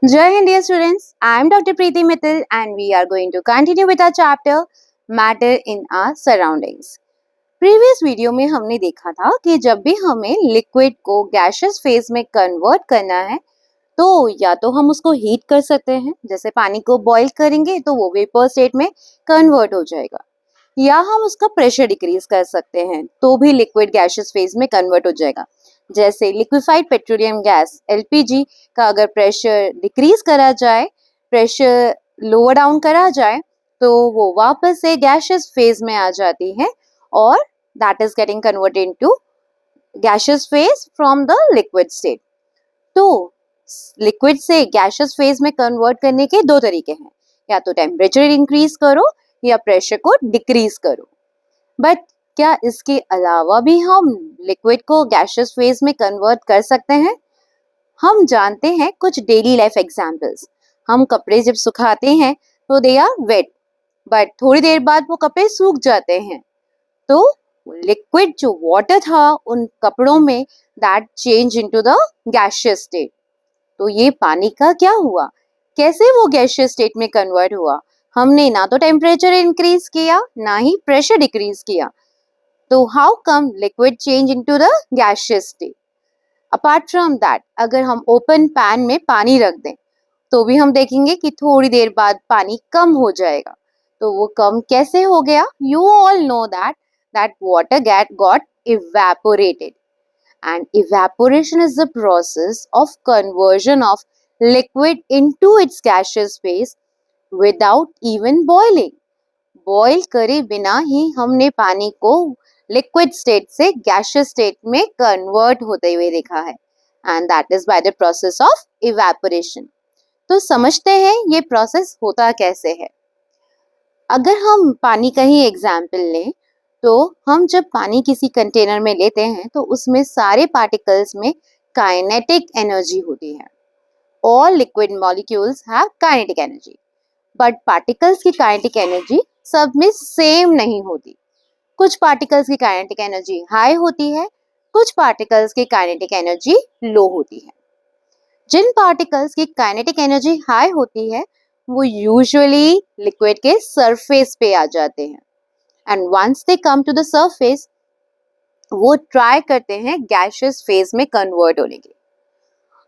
Jai Hind, dear students. I am Dr. Preeti Mittal and we are going to continue with our chapter Matter in our Surroundings. Previous video में हमने देखा था कि जब भी हमें लिक्विड को गैशियस फेज में कन्वर्ट करना है तो या तो हम उसको हीट कर सकते हैं, जैसे पानी को बॉईल करेंगे तो वो वेपर स्टेट में कन्वर्ट हो जाएगा, या हम उसका प्रेशर डिक्रीज कर सकते हैं तो भी लिक्विड गैशियस फेज में कन्वर्ट हो जाएगा। जैसे लिक्विफाइड पेट्रोलियम गैस एलपीजी का अगर प्रेशर डिक्रीज करा जाए, प्रेशर लोअर डाउन करा जाए तो वो वापस से गैशियस फेज में आ जाती है और that is getting converted into gaseous phase from the liquid state. तो लिक्विड से गैशियस फेज में कन्वर्ट करने के दो तरीके हैं, या तो टेम्परेचर इंक्रीज करो या प्रेशर को डिक्रीज करो। बट क्या इसके अलावा भी हम लिक्विड को गैशियस फेज में कन्वर्ट कर सकते हैं? हम जानते हैं कुछ डेली लाइफ एग्जांपल्स। हम कपड़े जब सुखाते हैं तो दे आर वेट, बट थोड़ी देर बाद वो कपड़े सूख जाते हैं, तो लिक्विड जो वाटर था उन कपड़ों में that change into the gaseous state. तो ये पानी का क्या हुआ, कैसे वो गैशियस स्टेट में कन्वर्ट हुआ? हमने ना तो टेम्परेचर इंक्रीज किया ना ही प्रेशर डिक्रीज किया, तो how come liquid change into the gaseous state? Apart from that, अगर हम ओपन पैन में पानी रख दें तो भी हम देखेंगे कि थोड़ी देर बाद पानी कम हो जाएगा। तो वो कम कैसे हो गया? You all know that water got evaporated, and evaporation is the process of conversion of liquid into its gaseous phase without even boiling. Boil करे बिना ही हमने पानी को लिक्विड स्टेट से गैशियस स्टेट में कन्वर्ट होते हुए देखा है, and that is by the process of evaporation. तो समझते हैं ये प्रोसेस होता कैसे है। अगर हम पानी का ही एग्जाम्पल लें तो हम जब पानी किसी कंटेनर में लेते हैं तो उसमें सारे पार्टिकल्स में काइनेटिक एनर्जी होती है। All liquid molecules have kinetic energy, but particles की काइनेटिक एनर्जी सब में सेम नहीं होती। कुछ पार्टिकल्स की काइनेटिक एनर्जी हाई होती है, कुछ पार्टिकल्स की काइनेटिक एनर्जी लो होती है। जिन पार्टिकल्स की काइनेटिक एनर्जी हाई होती है वो यूजुअली लिक्विड के सरफेस पे आ जाते हैं, and once they come to the surface वो ट्राई करते हैं गैशियस फेज में कन्वर्ट होने के।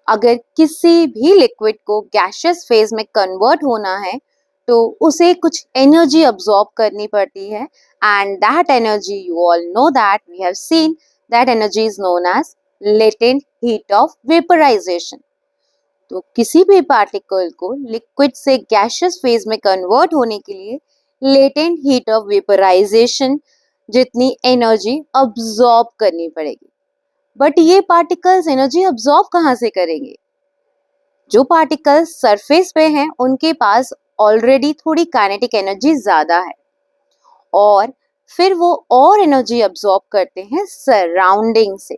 अगर किसी भी लिक्विड को गैशियस फेज में कन्वर्ट होना है तो उसे कुछ एनर्जी अब्सॉर्ब करनी पड़ती है, and that energy you all know that we have seen that energy is known as latent heat of vaporisation. तो किसी भी पार्टिकल को लिक्विड से गैशियस फेज में कन्वर्ट होने के लिए लेटेंट हीट ऑफ वेपराइजेशन जितनी एनर्जी अब्सॉर्ब करनी पड़ेगी। बट ये पार्टिकल्स एनर्जी अब्सॉर्ब कहाँ से करेंगे? जो पार्टिकल्स सरफेस पे हैं उनके पास ऑलरेडी थोड़ी काइनेटिक एनर्जी ज्यादा है, और फिर वो और एनर्जी अब्सॉर्ब करते हैं सराउंडिंग से।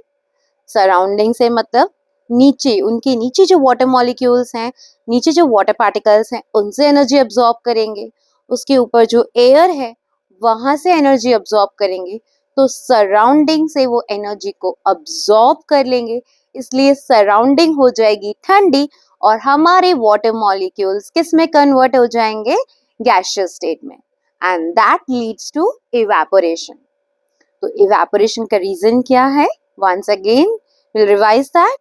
सराउंडिंग से मतलब नीचे, उनके नीचे जो वाटर मॉलिक्यूल्स हैं, नीचे जो वाटर पार्टिकल्स हैं उनसे एनर्जी अब्सॉर्ब करेंगे। उसके ऊपर जो एयर है वहां से एनर्जी अब्सॉर्ब करेंगे, तो सराउंडिंग से वो एनर्जी को अब्सॉर्ब कर लेंगे, इसलिए सराउंडिंग हो जाएगी ठंडी और हमारे वाटर मॉलिक्यूल्स किस में कन्वर्ट हो जाएंगे? गैशियस स्टेट में, and that leads to evaporation. तो इवेपोरेशन का रीजन क्या है? Once again we'll revise that.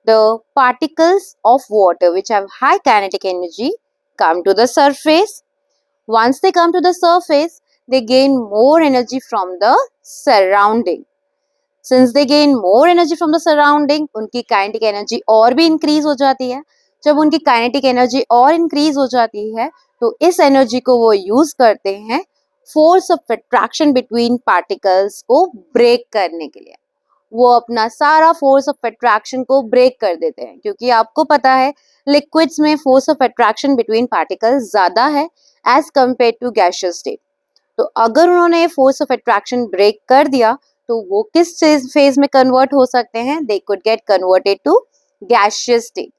The particles of water which have high kinetic energy come to the surface. Once they come to the surface, they gain more energy from the surrounding. Since they gain more energy from the surrounding, उनकी kinetic energy और भी increase हो जाती है। जब उनकी kinetic energy और increase हो जाती है तो इस energy को वो use करते हैं force of attraction between particles को break करने के लिए। वो अपना सारा फोर्स ऑफ अट्रैक्शन को ब्रेक कर देते हैं, क्योंकि आपको पता है लिक्विड्स में force of attraction between particles ज्यादा है as compare to gaseous state. तो अगर उन्होंने फोर्स ऑफ अट्रैक्शन ब्रेक कर दिया तो वो किस फेज में कन्वर्ट हो सकते हैं? They could get converted to gaseous state.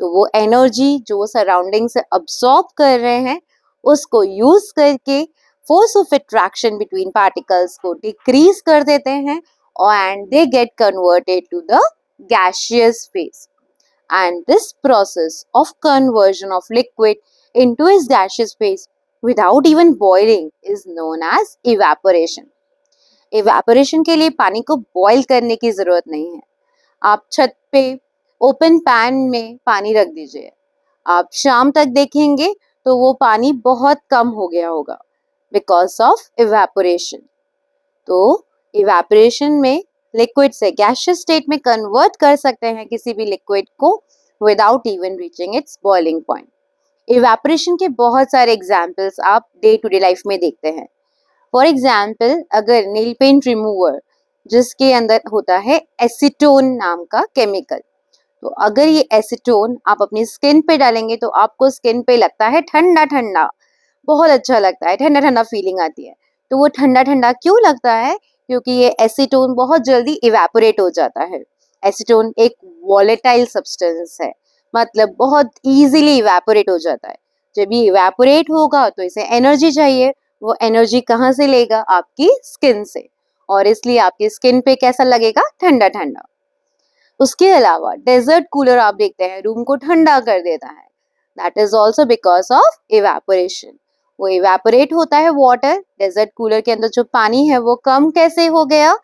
तो वो एनर्जी जो वो सराउंडिंग से अब्सॉर्ब कर रहे हैं उसको यूज करके force of attraction between particles को डिक्रीज कर देते हैं and they get converted to the gaseous phase, and this process of conversion of liquid into its gaseous phase without even boiling is known as evaporation. Evaporation के लिए पानी को boil करने की जरूरत नहीं है. आप छत पे ओपन पैन में पानी रख दीजिए, आप शाम तक देखेंगे तो वो पानी बहुत कम हो गया होगा बिकॉज ऑफ इवेपोरेशन. तो इवेपोरेशन में लिक्विड से गैसियस स्टेट में कन्वर्ट कर सकते हैं किसी भी लिक्विड को without even reaching it's boiling point. Evaporation के बहुत सारे एग्जाम्पल्स आप डे टू डे लाइफ में देखते हैं. फॉर एग्जाम्पल, अगर नेल पेंट रिमूवर जिसके अंदर होता है एसीटोन नाम का केमिकल, तो अगर ये एसीटोन आप अपनी स्किन पे डालेंगे तो आपको स्किन पे लगता है ठंडा ठंडा, बहुत अच्छा लगता है, ठंडा ठंडा फीलिंग आती है. तो वो ठंडा ठंडा क्यों लगता है? क्योंकि ये एसीटोन बहुत जल्दी इवेपोरेट हो जाता है. एसीटोन एक वॉलेटाइल सब्सटेंस है, मतलब बहुत इजीली इवेपोरेट हो जाता है. जब ये इवेपोरेट होगा तो इसे एनर्जी चाहिए. वो एनर्जी कहाँ से लेगा? आपकी स्किन से, और इसलिए आपकी स्किन पे कैसा लगेगा? ठंडा ठंडा. उसके अलावा डेजर्ट कूलर आप देखते हैं रूम को ठंडा कर देता है. That is also because of evaporation. वो इवेपोरेट होता है वाटर. डेजर्ट कूलर के अंदर जो पानी है वो कम कैसे हो गया?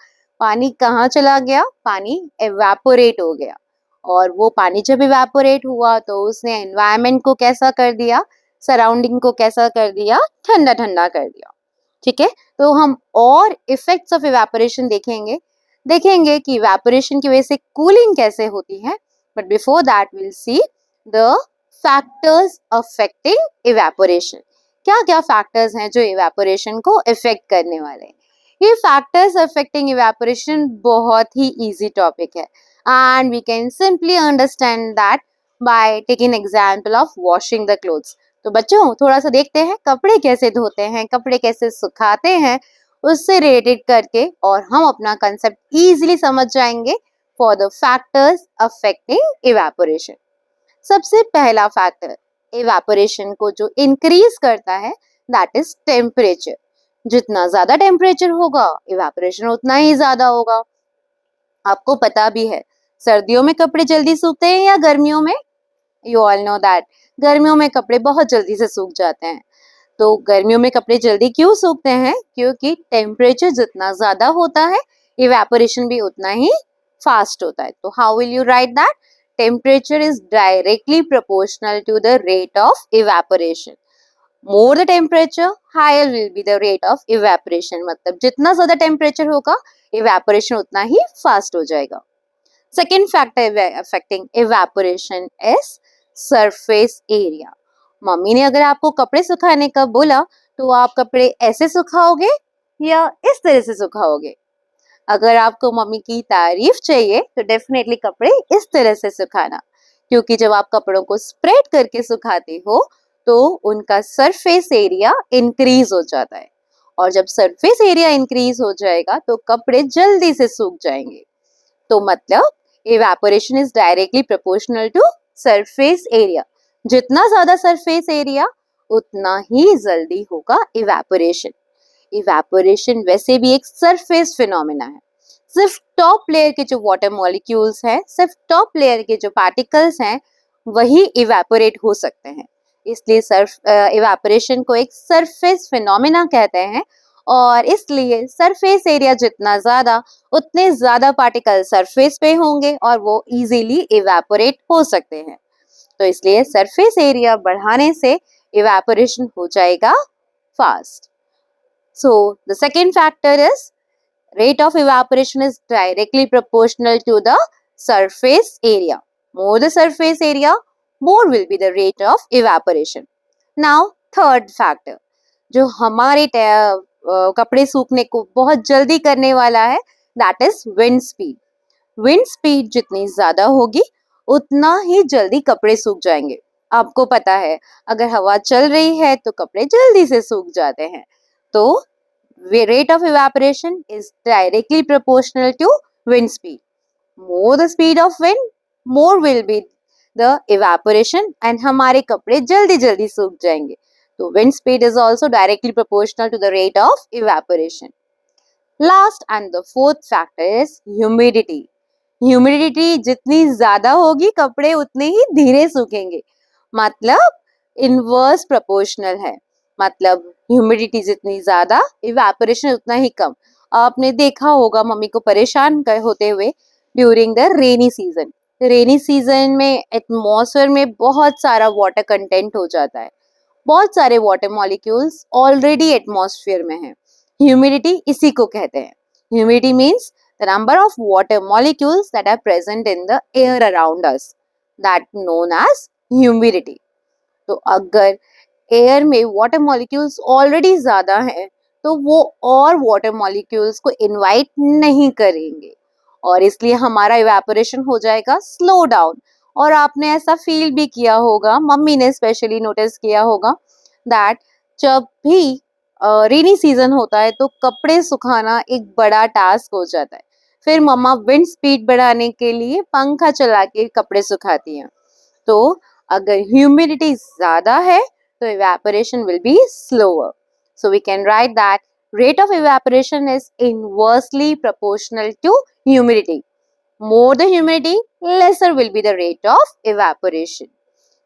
पानी कहाँ चला गया? पानी इवेपोरेट हो गया. और वो पानी जब इवेपोरेट हुआ तो उसने एनवायरनमेंट को कैसा कर दिया? सराउंडिंग को कैसा कर दिया? ठंडा ठंडा कर दिया. ठीक है, तो हम और इफेक्ट्स ऑफ इवेपोरेशन देखेंगे कि इवेपोरेशन की वजह से कूलिंग कैसे होती है. But before that will see the factors affecting evaporation. क्या क्या फैक्टर्स हैं जो इवेपोरेशन को इफेक्ट करने वाले हैं? ये फैक्टर्स अफेक्टिंग इवेपोरेशन बहुत ही इजी टॉपिक है and we can simply understand that by taking example of washing the clothes. तो बच्चों थोड़ा सा देखते हैं कपड़े कैसे धोते हैं, कपड़े कैसे सुखाते हैं, उससे रिलेटेड करके और हम अपना कंसेप्ट इजीली समझ जाएंगे for the factors affecting evaporation. सबसे पहला फैक्टर इवेपोरेशन को जो इंक्रीज करता है दैट इज टेम्परेचर. जितना ज्यादा टेम्परेचर होगा इवेपोरेशन उतना ही ज्यादा होगा. आपको पता भी है सर्दियों में कपड़े जल्दी सूखते हैं या गर्मियों में? यू ऑल नो दैट गर्मियों में कपड़े बहुत जल्दी से सूख जाते हैं. तो गर्मियों में कपड़े जल्दी क्यों सूखते हैं? क्योंकि टेम्परेचर जितना ज्यादा होता है इवेपोरेशन भी उतना ही फास्ट होता है. तो how will you right that? Temperature is directly proportional to the rate of evaporation. More the temperature, higher will be the rate of evaporation. मतलब जितना ज्यादा टेम्परेचर होगा इवेपोरेशन उतना ही फास्ट हो जाएगा. Second factor affecting evaporation is surface area. Mummy ने अगर आपको कपड़े सुखाने का बोला तो आप कपड़े ऐसे सुखाओगे या इस तरह से सुखाओगे? अगर आपको मम्मी की तारीफ चाहिए तो डेफिनेटली कपड़े इस तरह से सुखाना, क्योंकि जब आप कपड़ों को स्प्रेड करके सुखाते हो तो उनका सरफेस एरिया इंक्रीज हो जाता है. और जब सरफेस एरिया इंक्रीज हो जाएगा तो कपड़े जल्दी से सूख जाएंगे. तो मतलब evaporation is directly proportional to surface area. जितना ज्यादा सरफेस एरिया उतना ही जल्दी होगा इवेपोरेशन. इवेपोरेशन वैसे भी एक सरफेस फिनोमेना है. सिर्फ टॉप लेयर के जो वाटर मॉलिक्यूल्स हैं, सिर्फ टॉप लेयर के जो पार्टिकल्स हैं वही इवेपोरेट हो सकते हैं. इसलिए इवेपोरेशन को एक सरफेस फिनोमेना कहते हैं. और इसलिए सरफेस एरिया जितना ज्यादा उतने ज्यादा पार्टिकल सरफेस पे होंगे और वो इजीली इवेपोरेट हो सकते हैं. तो इसलिए सरफेस एरिया बढ़ाने से इवेपोरेशन हो जाएगा fast. So the second factor is rate of evaporation is directly proportional to the surface area. More the surface area, more will be the rate of evaporation. Now third factor जो हमारे कपड़े सूखने को बहुत जल्दी करने वाला है that is wind speed. Wind speed जितनी ज्यादा होगी उतना ही जल्दी कपड़े सूख जाएंगे. आपको पता है अगर हवा चल रही है तो कपड़े जल्दी से सूख जाते हैं. तो rate of evaporation is directly proportional to wind speed. More the speed of wind, more will be the evaporation and हमारे कपड़े जल्दी जल्दी सूख जाएंगे. तो wind speed is also directly proportional to the rate of evaporation. Last and the fourth factor is humidity. Humidity जितनी ज्यादा होगी कपड़े उतने ही धीरे सूखेंगे, मतलब इनवर्स प्रोपोर्शनल है। मतलब ह्यूमिडिटी जितनी ज्यादा इवेपोरेशन उतना ही कम। आपने देखा होगा मम्मी को परेशान होते हुए during the rainy season. Rainy season में एटमॉस्फेयर में बहुत सारा वाटर कंटेंट हो जाता है, बहुत सारे वाटर मॉलिक्यूल्स ऑलरेडी एटमॉस्फेयर में हैं। ह्यूमिडिटी इसी को कहते हैं। Humidity means the number of water molecules that are present in the air around us, that known as humidity. तो अगर एयर में वाटर मॉलिक्यूल्स ऑलरेडी ज्यादा हैं तो वो और वाटर मॉलिक्यूल्स को इनवाइट नहीं करेंगे और इसलिए हमारा इवेपोरेशन हो जाएगा स्लो डाउन। और आपने ऐसा फील भी किया होगा, मम्मी ने स्पेशली नोटिस किया होगा दैट जब भी रेनी सीजन होता है तो कपड़े सुखाना एक बड़ा टास्क हो जाता है। फिर मम्मा विंड स्पीड बढ़ाने के लिए पंखा चला के कपड़े सुखाती हैं। तो अगर ह्यूमिडिटी ज्यादा है तो evaporation will be slower. So we can write that rate of evaporation is inversely proportional to humidity. More the humidity, lesser will be the rate of evaporation.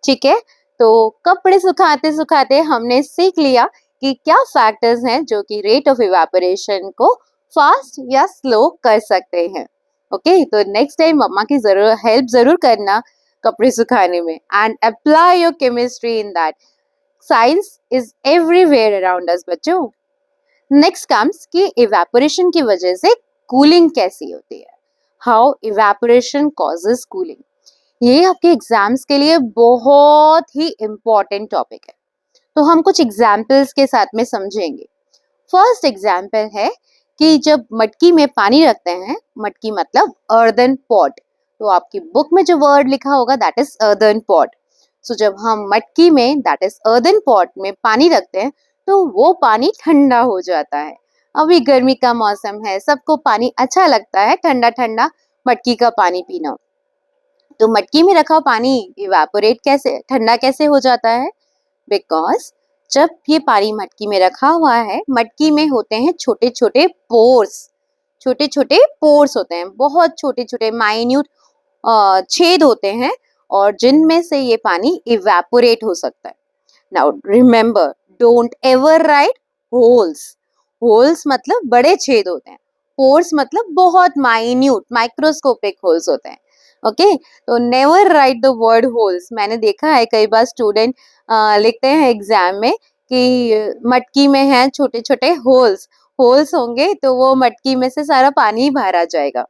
ठीक है, तो कपड़े सुखाते सुखाते हमने सीख लिया कि क्या फैक्टर्स हैं जो कि रेट ऑफ इवेपोरेशन को फास्ट या स्लो कर सकते हैं। ओके, तो नेक्स्ट टाइम मम्मा की जरूर हेल्प जरूर करना कपड़े सुखाने में and apply your chemistry in that. Science is everywhere around us बच्चों। नेक्स्ट कम्स कि इवेपोरेशन की वजह से कूलिंग कैसी होती है। हाउ इवेपोरेशन कॉजेस कूलिंग, ये आपके एग्जाम्स के लिए बहुत ही इम्पोर्टेंट टॉपिक है। तो हम कुछ एग्जाम्पल्स के साथ में समझेंगे। फर्स्ट एग्जाम्पल है कि जब मटकी में पानी रखते हैं, मटकी मतलब अर्दन पॉट, तो आपकी बुक में जो वर्ड लिखा होगा दैट इज अर्दन पॉट। सो जब हम मटकी में दैट इज अर्दन पॉट में पानी रखते हैं तो वो पानी ठंडा हो जाता है। अभी गर्मी का मौसम है, सबको पानी अच्छा लगता है, ठंडा ठंडा मटकी का पानी पीना। तो मटकी में रखा पानी इवेपोरेट कैसे, ठंडा कैसे हो जाता है? बिकॉज जब ये पानी मटकी में रखा हुआ है, मटकी में होते हैं छोटे छोटे पोर्स, छोटे छोटे पोर्स होते हैं, बहुत छोटे छोटे माइन्यूट छेद होते हैं और जिनमें से ये पानी इवेपोरेट हो सकता है। Now remember, don't ever right holes. Holes मतलब बड़े छेद होते हैं, पोर्स मतलब बहुत माइन्यूट माइक्रोस्कोपिक होल्स होते हैं। ओके, तो never write the word holes. मैंने देखा है कई बार स्टूडेंट लिखते हैं एग्जाम में कि मटकी में है छोटे छोटे होल्स, होल्स होंगे तो वो मटकी में से सारा पानी बाहर आ जाएगा।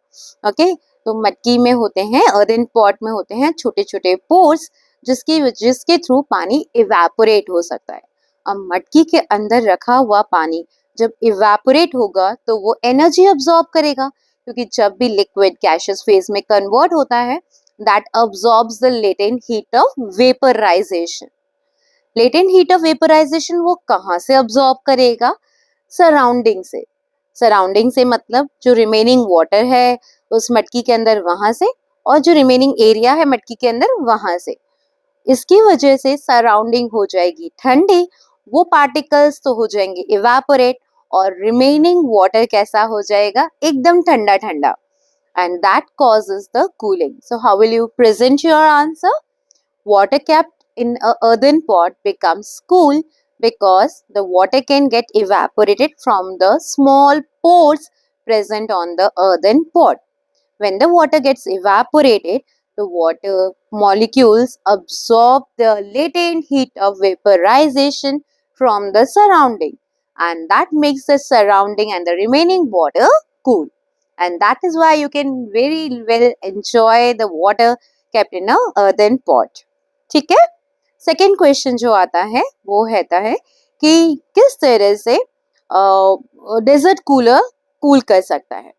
ओके, तो मटकी में होते हैं, अर्दन पॉट में होते हैं छोटे छोटे पोर्स जिसके थ्रू पानी इवेपोरेट हो सकता है। अब मटकी के अंदर रखा हुआ पानी जब इवेपोरेट होगा तो वो एनर्जी अब्सॉर्ब करेगा, क्योंकि जब भी लिक्विड गैसियस फेज में कन्वर्ट होता है that absorbs the latent heat of vaporisation. Latent heat of vaporisation वो कहाँ से अब्सॉर्ब करेगा? सराउंडिंग से। सराउंडिंग से मतलब जो रिमेनिंग वाटर है उस मटकी के अंदर वहां से, और जो रिमेनिंग एरिया है मटकी के अंदर वहां से। इसकी वजह से सराउंडिंग हो जाएगी ठंडी, वो पार्टिकल्स तो हो जाएंगे इवेपोरेट और रिमेनिंग वाटर कैसा हो जाएगा? एकदम ठंडा ठंडा। And that causes the cooling. So how will you present your answer? Water kept in a earthen pot becomes cool because the water can get evaporated from the small pores present on the earthen pot. When the water gets evaporated, the water molecules absorb the latent heat of vaporization from the surrounding, and that makes the surrounding and the remaining water cool. And that is why you can very well enjoy the water kept in a earthen pot. ठीक है, second question जो आता है वो कहता है कि किस तरह से डेजर्ट कूलर कूल कर सकता है।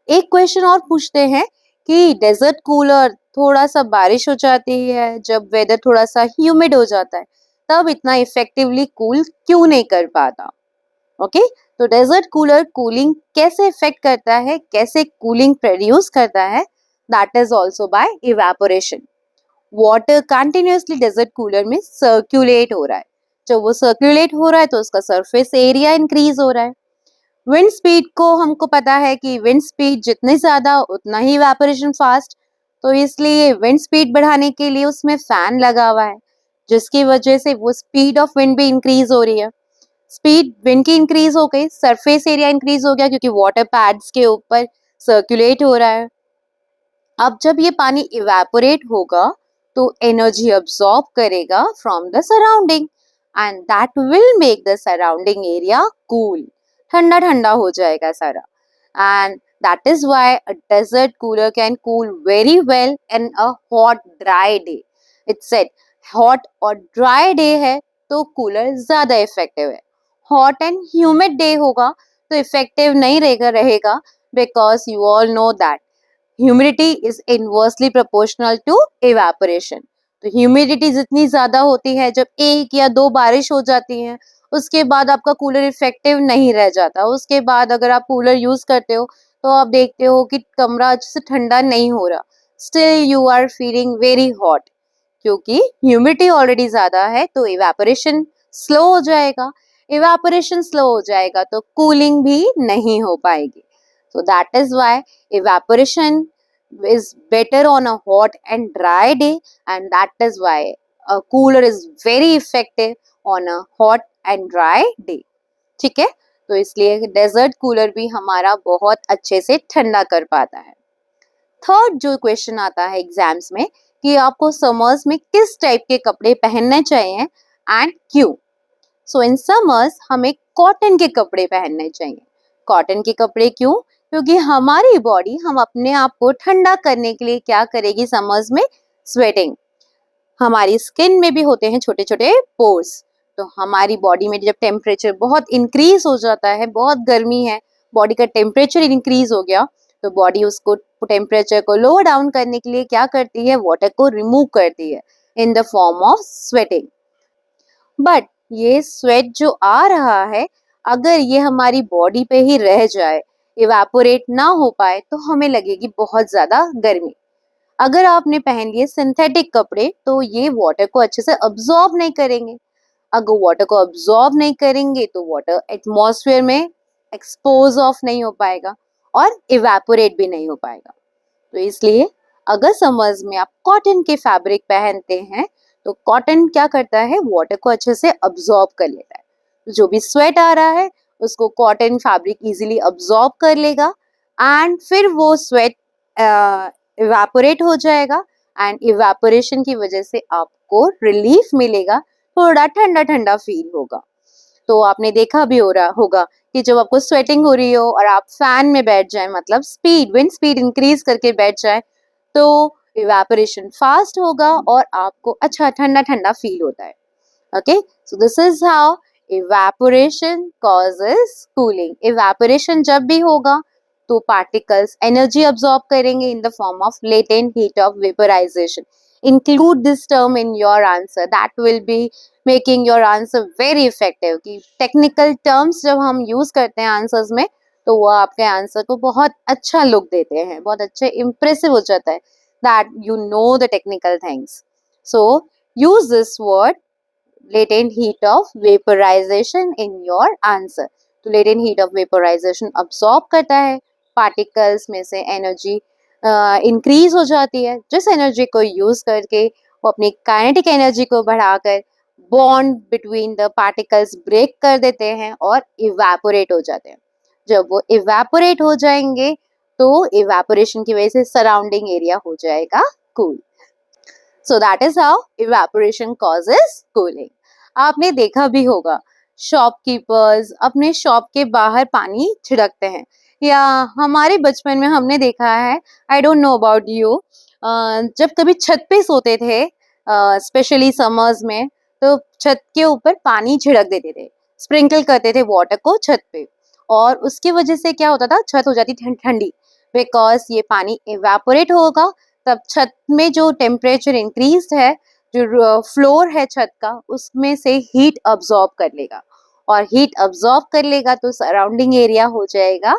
एक क्वेश्चन और पूछते हैं कि डेजर्ट कूलर थोड़ा सा बारिश हो जाती है, जब वेदर थोड़ा सा ह्यूमिड हो जाता है, तब इतना इफेक्टिवली कूल क्यों नहीं कर पाता। ओके, तो डेजर्ट कूलर कूलिंग कैसे इफेक्ट करता है, कैसे कूलिंग प्रोड्यूस करता है? That is also by evaporation. Water continuously desert cooler में सर्कुलेट हो रहा है, जब वो सर्कुलेट हो रहा है तो उसका सरफेस एरिया इंक्रीज हो रहा है। विंड स्पीड को हमको पता है कि विंड स्पीड जितनी ज्यादा उतना ही इवेपोरेशन फास्ट, तो इसलिए विंड स्पीड बढ़ाने के लिए उसमें फैन लगा हुआ है, जिसकी वजह से वो स्पीड ऑफ विंड भी इंक्रीज हो रही है। स्पीड विंड की इंक्रीज हो गई, सरफेस एरिया इंक्रीज हो गया क्योंकि वाटर पैड्स के ऊपर सर्कुलेट हो रहा है। अब जब ये पानी इवेपोरेट होगा तो एनर्जी अब्सॉर्ब करेगा from the surrounding and that will make the surrounding area cool. ठंडा ठंडा हो जाएगा सारा, and that is why a desert cooler can cool very well in a hot dry day. It's said hot और dry day है तो cooler ज्यादा effective है। हॉट एंड ह्यूमिड डे होगा तो इफेक्टिव नहीं रहेगा because you all know that humidity is inversely proportional to evaporation. तो ह्यूमिडिटी जितनी ज्यादा होती है, जब एक या दो बारिश हो जाती है उसके बाद आपका कूलर इफेक्टिव नहीं रह जाता। उसके बाद अगर आप कूलर यूज करते हो तो आप देखते हो कि कमरा अच्छे से ठंडा नहीं हो रहा, still you are feeling very hot, क्योंकि ह्यूमिडिटी ऑलरेडी ज्यादा है तो इवेपोरेशन स्लो हो जाएगा। इवेपोरेशन स्लो हो जाएगा तो कूलिंग भी नहीं हो पाएगी। So that is why evaporation is better on a hot and dry day, and that is why a cooler is very effective on a hot and dry day. ठीक है, तो इसलिए डेजर्ट कूलर भी हमारा बहुत अच्छे से ठंडा कर पाता है। थर्ड जो क्वेश्चन आता है एग्जाम्स में कि आपको समर्स में किस टाइप के कपड़े पहनने चाहिए एंड क्यों। सो इन समर्स हमें कॉटन के कपड़े पहनने चाहिए। कॉटन के कपड़े क्यों? क्योंकि हमारी बॉडी हम अपने आप को ठंडा करने के लिए क्या करेगी समर्स में? स्वेटिंग। हमारी स्किन में भी होते हैं छोटे छोटे पोर्स, तो हमारी बॉडी में जब टेम्परेचर बहुत इंक्रीज हो जाता है, बहुत गर्मी है, बॉडी का टेम्परेचर इंक्रीज हो गया, तो बॉडी उसको टेम्परेचर को लो डाउन करने के लिए क्या करती है? वाटर को रिमूव करती है इन the form of sweating. But ये स्वेट जो आ रहा है, अगर ये हमारी बॉडी पे ही रह जाए, इवेपोरेट ना हो पाए, तो हमें लगेगी बहुत ज्यादा गर्मी। अगर आपने पहन लिए सिंथेटिक कपड़े तो ये वाटर को अच्छे से अब्सॉर्ब नहीं करेंगे। अगर वाटर को अब्सॉर्ब नहीं करेंगे तो वाटर एटमॉस्फेयर में एक्सपोज ऑफ नहीं हो पाएगा और इवेपोरेट भी नहीं हो पाएगा। तो इसलिए अगर समर्स में आप कॉटन के फैब्रिक पहनते हैं तो कॉटन क्या करता है? वाटर को अच्छे से अब्सॉर्ब कर लेता है। तो जो भी स्वेट आ रहा है उसको कॉटन फैब्रिक इजीली अब्सॉर्ब कर लेगा एंड फिर वो स्वेट इवेपोरेट हो जाएगा एंड इवेपोरेशन की वजह से आपको रिलीफ मिलेगा, थोड़ा ठंडा ठंडा फील होगा। तो आपने देखा भी हो रहा होगा कि जब आपको स्वेटिंग हो रही हो और आप फैन में बैठ जाए, मतलब विंड स्पीड इंक्रीज करके बैठ जाए, तो इवेपोरेशन फास्ट होगा और आपको अच्छा ठंडा ठंडा फील होता है। Okay, so this is how evaporation causes cooling. Evaporation जब भी होगा तो पार्टिकल्स एनर्जी अब्सॉर्ब करेंगे in the form of latent heat of vaporisation. Include this term in your answer, that will be making your answer very effective. कि technical terms जब हम use करते हैं आंसर्स में तो वो आपके आंसर को बहुत अच्छा लुक देते हैं, बहुत अच्छे इंप्रेसिव हो जाता है, that you know the technical things. So use this word latent heat of vaporization in your answer। तो latent heat of vaporization absorb करता है, पार्टिकल्स में से एनर्जी इंक्रीज हो जाती है, जिस एनर्जी को यूज करके वो अपनी काइनेटिक एनर्जी को बढ़ाकर bond between the particles break कर देते हैं और इवेपोरेट हो जाते हैं। जब वो इवेपोरेट हो जाएंगे तो इवेपोरेशन की वजह से सराउंडिंग एरिया हो जाएगा cool. So that is how evaporation causes cooling. आपने देखा भी होगा शॉपकीपर्स अपने शॉप के बाहर पानी छिड़कते हैं, या हमारे बचपन में हमने देखा है, I don't know about you, जब कभी छत पे सोते थे स्पेशली समर्स में, तो छत के ऊपर पानी छिड़क देते थे, स्प्रिंकल करते थे वाटर को छत पे, और उसकी वजह से क्या होता था? छत हो जाती ठंडी, बिकॉज ये पानी इवेपोरेट होगा, तब छत में जो टेम्परेचर इंक्रीज है, जो फ्लोर है छत का, उसमें से हीट अब्सॉर्ब कर लेगा, और हीट अब्सॉर्ब कर लेगा तो सराउंडिंग एरिया हो जाएगा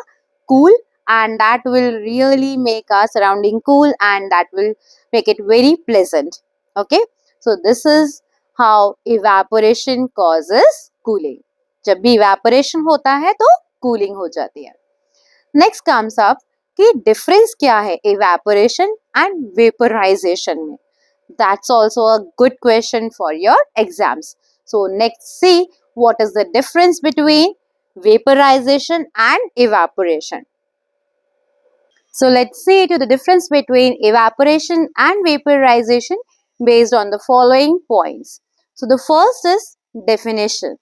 cool, and that will really make our surrounding cool and that will make it very pleasant. Okay, so this is how evaporation causes cooling। जब भी evaporation होता है तो कूलिंग हो जाती है। नेक्स्ट कम्स अप कि डिफरेंस क्या है इवेपोरेशन एंड वेपराइजेशन में। That's also a good question for your exams. So next see what is the difference between vaporization and evaporation. So let's see to the difference between evaporation and vaporization based on the following points. So the first is definition.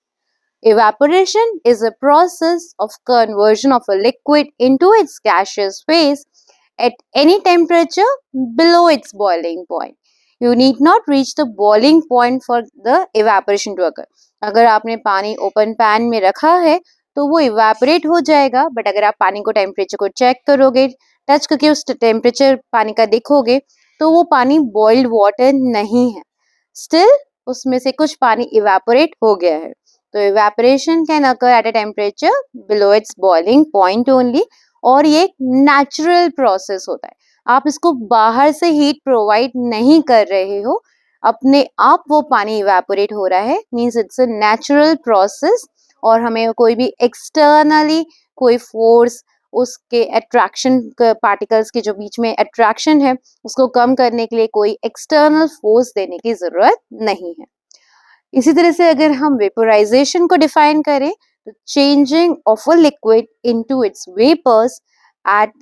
Evaporation is a process of conversion of a liquid into its gaseous phase at any temperature below its boiling point. You need not reach the boiling point for the evaporation to occur. अगर आपने पानी open pan में रखा है तो वो evaporate हो जाएगा, बट अगर आप पानी को टेम्परेचर को चेक करोगे, टच करके उस टेम्परेचर पानी का देखोगे तो वो पानी बॉइल्ड वाटर नहीं है, स्टिल उसमें से कुछ पानी इवेपोरेट हो गया है। तो evaporation can occur at a temperature below it's boiling point only, और ये एक नेचुरल प्रोसेस होता है। आप इसको बाहर से हीट प्रोवाइड नहीं कर रहे हो, अपने आप वो पानी इवेपोरेट हो रहा है, means it's a natural process. और हमें कोई भी एक्सटर्नली कोई फोर्स, उसके अट्रैक्शन पार्टिकल्स के जो बीच में अट्रैक्शन है उसको कम करने के लिए कोई एक्सटर्नल फोर्स देने की जरूरत नहीं है। इसी तरह से अगर हम वेपोराइजेशन को डिफाइन करें तो changing of a liquid into its vapours at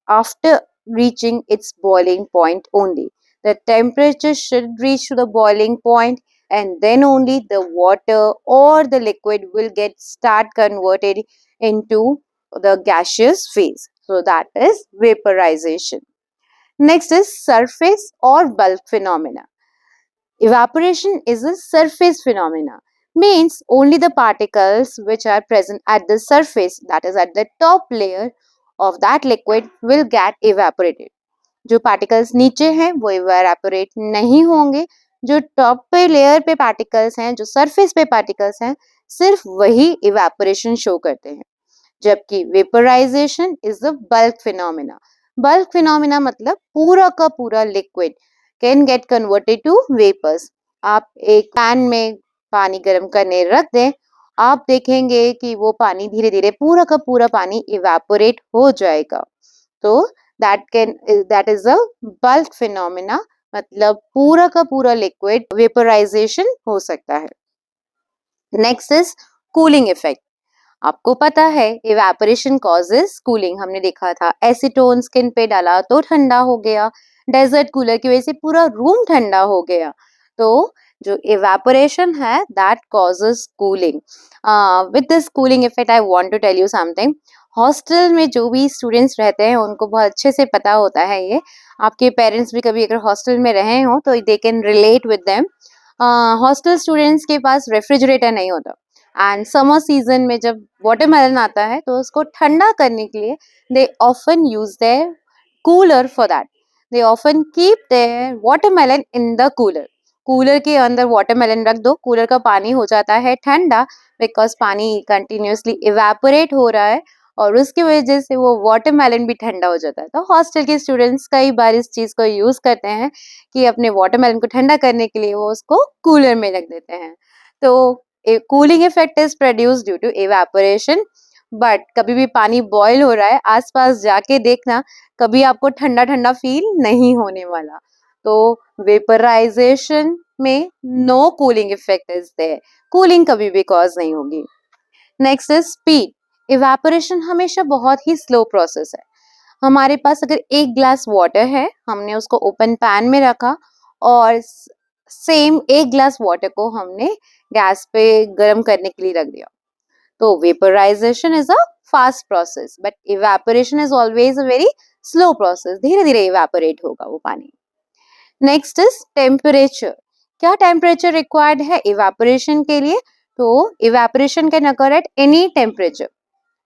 after reaching its boiling point only. The temperature should reach to the boiling point and then only the water or the liquid will start converted into the gaseous phase. So that is vaporization. Next is surface or bulk phenomena. Evaporation is a surface phenomena, means only the particles which are present at the surface, that is at the top layer of that liquid, will get evaporated. जो particles नीचे हैं वो evaporate नहीं होंगे, जो top पे layer पे particles हैं, जो सरफेस पे पार्टिकल्स हैं, सिर्फ वही इवेपोरेशन शो करते हैं। जबकि vaporisation is the bulk phenomena. Bulk phenomena मतलब पूरा का पूरा liquid can get converted to vapours. आप एक पैन में पानी गर्म करने रख दें, आप देखेंगे कि वो पानी धीरे धीरे पूरा का पूरा पानी इवेपोरेट हो जाएगा। तो that is a bulk phenomena, मतलब पूरा का पूरा लिक्विड वेपोराइजेशन हो सकता है। Next is cooling effect. आपको पता है इवेपोरेशन कॉजेस कूलिंग, हमने देखा था एसीटोन स्किन पे डाला तो ठंडा हो गया, डेजर्ट कूलर की वजह से पूरा रूम ठंडा हो गया। तो जो इवेपोरेशन है that causes cooling. With this cooling effect I want to tell you something. Hostel में जो भी स्टूडेंट्स रहते हैं उनको बहुत अच्छे से पता होता है ये, आपके पेरेंट्स भी कभी अगर हॉस्टल में रहे हो तो they can relate with them. Hostel students के पास रेफ्रिजरेटर नहीं होता, एंड समर सीजन में जब वाटरमेलन आता है तो उसको ठंडा करने के लिए they often use their cooler for that. They often keep their watermelon in the cooler. Cooler के अंदर वाटरमेलन रख दो, कूलर का पानी हो जाता है ठंडा, बिकॉज पानी कंटिन्यूसली इवेपोरेट हो रहा है और उसकी वजह से वो वाटरमेलन भी ठंडा हो जाता है। तो हॉस्टल के स्टूडेंट्स कई बार इस चीज को यूज करते हैं कि अपने वाटरमेलन को ठंडा करने के लिए वो उसको कूलर में रख देते हैं। तो a cooling effect is produced due to evaporation, but कभी भी पानी बॉईल हो रहा है आसपास जाके देखना, कभी आपको ठंडा ठंडा फील नहीं होने वाला। तो वेपराइजेशन में no cooling effect is there, cooling कभी भी कॉज नहीं होगी। Next is speed. इवेपोरेशन हमेशा बहुत ही स्लो प्रोसेस है। हमारे पास अगर एक ग्लास वाटर है, हमने उसको ओपन पैन में रखा और सेम एक ग्लास वाटर को हमने गैस पे गर्म करने के लिए रख दिया, तो vaporisation is a fast process, but evaporation is always a very slow process, धीरे धीरे इवेपोरेट होगा वो पानी। Next is temperature. क्या टेम्परेचर रिक्वायर्ड है इवेपोरेशन के लिए? तो evaporation can occur at any temperature,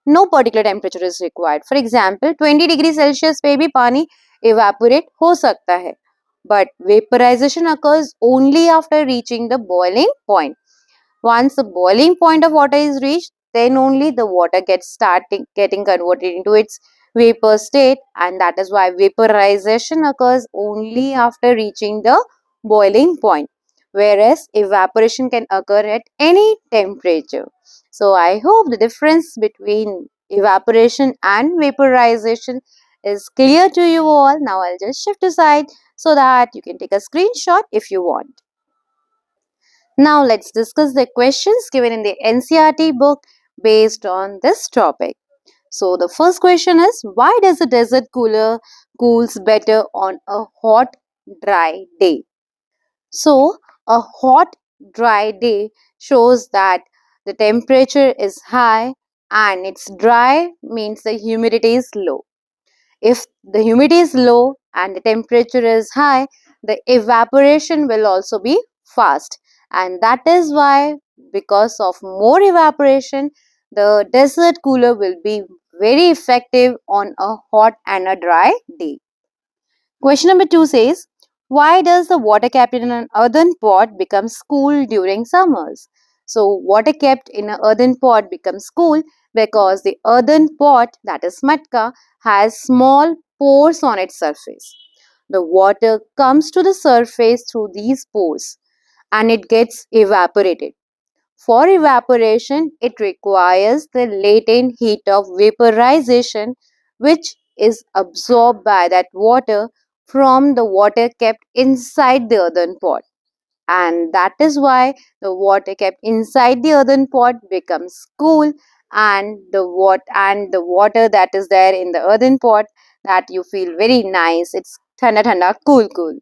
no particular temperature is required. For example 20 degree Celsius पे भी पानी इवेपोरेट हो सकता है, but vaporization occurs only after reaching the boiling point. Once the boiling point of water is reached, then only the water getting converted into its vapor state, and that is why vaporization occurs only after reaching the boiling point, whereas evaporation can occur at any temperature. So I hope the difference between evaporation and vaporization is clear to you all. Now I'll just shift aside so that you can take a screenshot if you want. Now let's discuss the questions given in the NCERT book based on this topic. So the first question is, why does a desert cooler cools better on a hot dry day? So a hot dry day shows that the temperature is high and it's dry means the humidity is low. If the humidity is low and the temperature is high, the evaporation will also be fast. And that is why, because of more evaporation, the desert cooler will be very effective on a hot and a dry day. Question number 2 says, why does the water kept in an earthen pot becomes cool during summers? So, water kept in an earthen pot becomes cool because the earthen pot, that is matka, has small pores on its surface. The water comes to the surface through these pores and it gets evaporated. For evaporation, it requires the latent heat of vaporization, which is absorbed by that water from the water kept inside the earthen pot. And that is why the water kept inside the earthen pot becomes cool, and the water that is there in the earthen pot, that you feel very nice. It's thanda thanda, cool cool.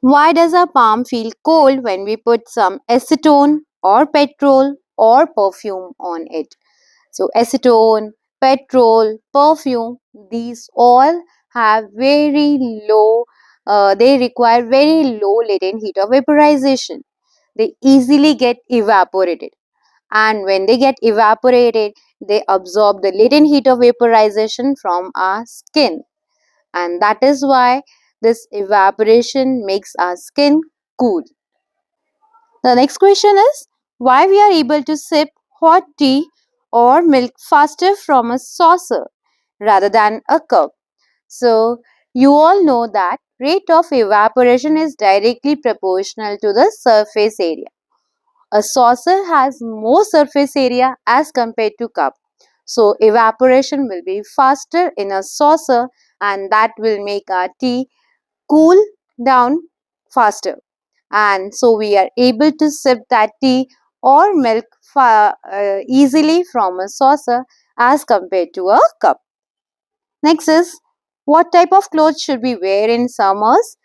Why does our palm feel cold when we put some acetone or petrol or perfume on it? So, acetone, petrol, perfume, these all have they require very low latent heat of vaporization. They easily get evaporated. And when they get evaporated, they absorb the latent heat of vaporization from our skin, and that is why this evaporation makes our skin cool. The next question is, why we are able to sip hot tea or milk faster from a saucer rather than a cup. So you all know that rate of evaporation is directly proportional to the surface area. A saucer has more surface area as compared to cup. So evaporation will be faster in a saucer, and that will make our tea cool down faster, and so we are able to sip that tea or milk easily from a saucer as compared to a cup. Next is, what type of clothes should we wear in summers?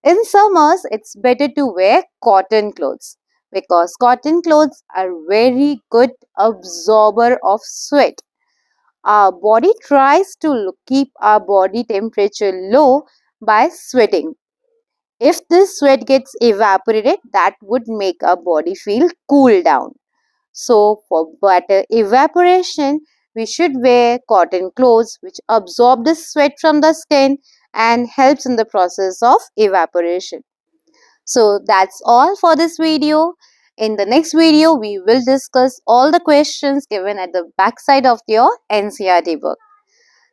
In summers, it's better to wear cotton clothes because cotton clothes are very good absorber of sweat. Our body tries to keep our body temperature low by sweating. If this sweat gets evaporated, that would make our body feel cool down. So, for better evaporation, we should wear cotton clothes which absorb the sweat from the skin and helps in the process of evaporation. So, that's all for this video. In the next video, we will discuss all the questions given at the backside of your NCERT book.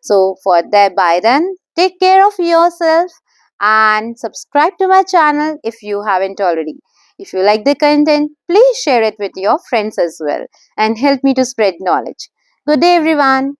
So for that, by then, take care of yourself and subscribe to my channel if you haven't already. If you like the content, please share it with your friends as well and help me to spread knowledge. Good day everyone.